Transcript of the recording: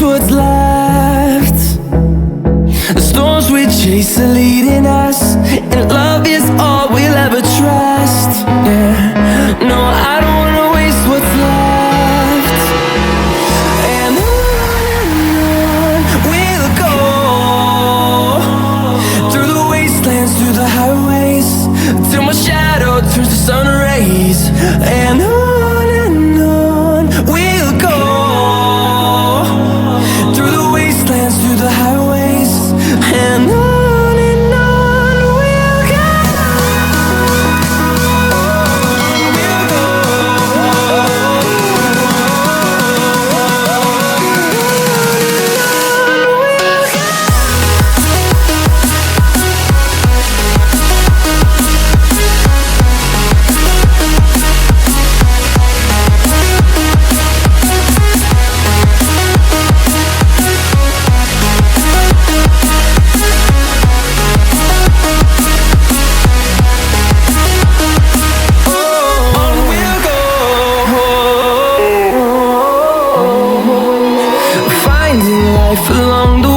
what's left. The storms we chase are leading us, and love is all we'll ever trust. Yeah, no, I don't wanna waste what's left. And on we'll go, through the wastelands, through the highways, till my shadow turns to sun rays. And on we'll go, through the wastelands, through the highways, and on we'll go. Along the